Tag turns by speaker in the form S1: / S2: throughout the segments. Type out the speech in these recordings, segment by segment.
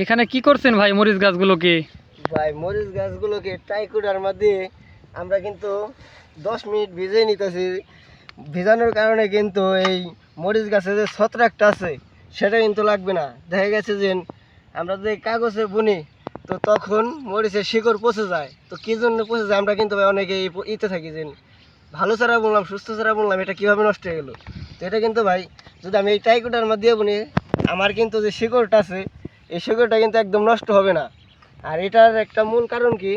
S1: এখানে কি করছেন ভাই মরিচ গাছগুলোকে?
S2: ভাই মরিচ গাছগুলোকে ট্রাইকোডার মধ্যে আমরা কিন্তু 10 মিনিট ভিজিয়ে নিতেছি। ভিজানোর কারণে কিন্তু এই মরিচ গাছে যে ছত্রাকটা আছে সেটা কিন্তু লাগবে না। দেখা গেছে যে আমরা যে কাগজে বুনি তো তখন মরিচের শিকড় পচে যায়। তো কী জন্য পচে যায় আমরা কিন্তু ভাই অনেকে ইতে থাকি যে ভালো চারা বললাম, সুস্থ চারা বললাম, এটা কীভাবে নষ্ট হয়ে গেলো। তো এটা কিন্তু ভাই যদি আমি এই ট্রাইকোডার মধ্যে বুনি আমার কিন্তু যে শিকড়টা আছে এই শিকড়টা কিন্তু একদম নষ্ট হবে না। আর এটার একটা মূল কারণ কি,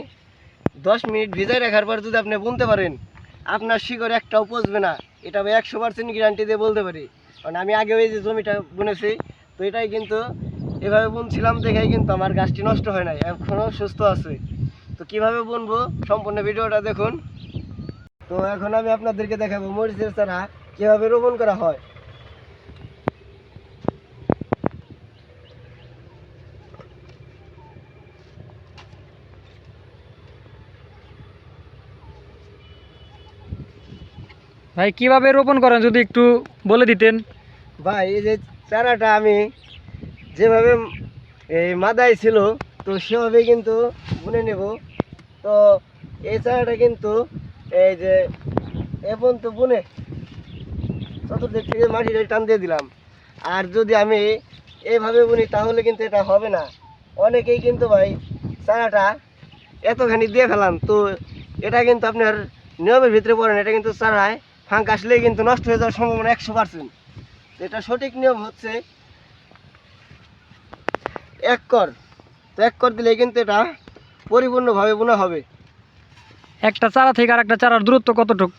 S2: 10 মিনিট ভিজাই রাখার পর যদি আপনি বুনতে পারেন আপনার শিকড় একটাও পচবে না। এটা আমি 100% গ্যারান্টি দিয়ে বলতে পারি, কারণ আমি আগে ওই যে জমিটা বুনেছি তো এটাই কিন্তু এভাবে বুনছিলাম দেখেই কিন্তু আমার গাছটি নষ্ট হয় নাই, এখনও সুস্থ আছে। তো কিভাবে বুনবো সম্পূর্ণ ভিডিওটা দেখুন। তো এখন আমি আপনাদেরকে দেখাবো মরিচের চারা কীভাবে রোপণ করা হয়।
S1: ভাই কিভাবে রোপণ করেন যদি একটু বলে দিতেন।
S2: ভাই এই যে চারাটা আমি যেভাবে এই মাদায় ছিল তো সেভাবে কিন্তু বুনে নেব। তো এই চারাটা কিন্তু এই যে এখন তো বুনে চতুর্দিক থেকে মাটিটা টান দিয়ে দিলাম। আর যদি আমি এইভাবে বুনি তাহলে কিন্তু এটা হবে না। অনেকেই কিন্তু ভাই চারাটা এতখানি দিয়ে ফেলান, তো এটা কিন্তু আপনার নিয়মের ভিতরে পড়ে না। এটা কিন্তু চারায় ফাঁক আসলেই কিন্তু নষ্ট হয়ে যাওয়ার সম্ভাবনা 100%। এটা সঠিক নিয়ম হচ্ছে 1 কর। তো 1 কর দিলে কিন্তু এটা পরিপূর্ণভাবে বোনা হবে।
S1: একটা চারা থেকে আর একটা চারার দূরত্ব কতটুকু?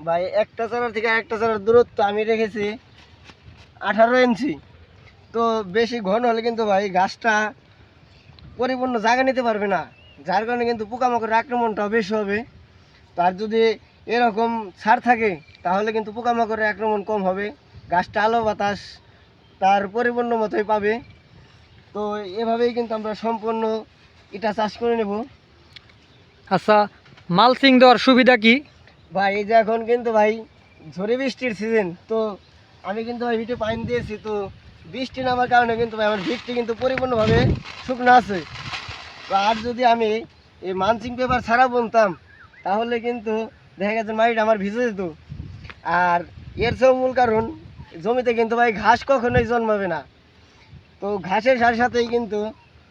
S2: ভাই একটা চারার থেকে আরেকটা চারার দূরত্ব আমি রেখেছি 18 ইঞ্চি। তো বেশি ঘন হলে কিন্তু ভাই গাছটা পরিপূর্ণ জায়গা নিতে পারবে না, যার কারণে কিন্তু পোকামাকড়ের আক্রমণটাও বেশি হবে। তার যদি এরকম ছাড় থাকে তাহলে কিন্তু পোকামাকড়ের আক্রমণ কম হবে, গাছটা আলো বাতাস তার পরিপূর্ণ মতোই পাবে। তো এভাবেই কিন্তু আমরা সম্পূর্ণ এটা চাষ করে নেব।
S1: আচ্ছা, মালচিং দেওয়ার সুবিধা কি?
S2: ভাই এই যে এখন কিন্তু ভাই ঝড়ে বৃষ্টির সিজন, তো আমি কিন্তু ভাই ভিটে পানি দিয়েছি। তো বৃষ্টি নামার কারণে কিন্তু ভাই আমার ভিটটি কিন্তু পরিপূর্ণভাবে শুকনো আছে। তো আর যদি আমি এই মালচিং পেপার ছাড়া বুনতাম তাহলে কিন্তু দেখা গেছে মাটিটা আমার ভিজে যেত। আর এর চেয়েও মূল কারণ জমিতে কিন্তু ভাই ঘাস কখনোই জন্মাবে না। তো ঘাসের সাথে সাথেই কিন্তু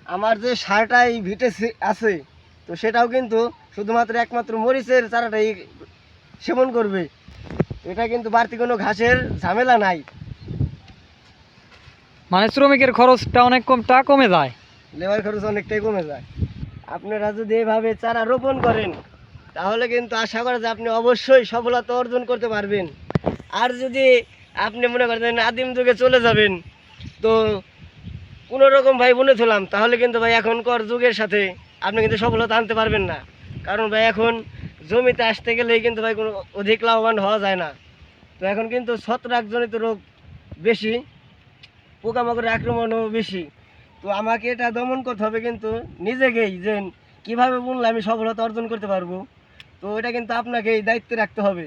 S2: আমার যে সারটা এই ভিটে আছে তো সেটাও কিন্তু শুধুমাত্র একমাত্র মরিচের চারাটাই সেবন করবে। এটা কিন্তু বাড়তি কোনো ঘাসের ঝামেলা নাই।
S1: মানে শ্রমিকের খরচটা অনেক কমে যায়।
S2: লেবার খরচ অনেকটাই কমে যায়। আপনারা যদি এভাবে চারা রোপণ করেন তাহলে কিন্তু আশা করা যায় আপনি অবশ্যই সফলতা অর্জন করতে পারবেন। আর যদি আপনি মনে করেন আদিম যুগে চলে যাবেন তো কোনো রকম ভাই বুনে থলাম তাহলে কিন্তু ভাই এখনকার যুগের সাথে আপনি কিন্তু সফলতা আনতে পারবেন না। কারণ ভাই এখন জমিতে আসতে গেলেই কিন্তু ভাই কোনো অধিক লাভবান হওয়া যায় না। তো এখন কিন্তু ছত্রাকজনিত রোগ বেশি, পোকামাকড়ের আক্রমণও বেশি। তো আমাকে এটা দমন করতে হবে কিন্তু নিজেকেই, যে কীভাবে বুনলে আমি সফলতা অর্জন করতে পারবো। তো এটা কিন্তু আপনাকে এই দায়িত্বে রাখতে হবে।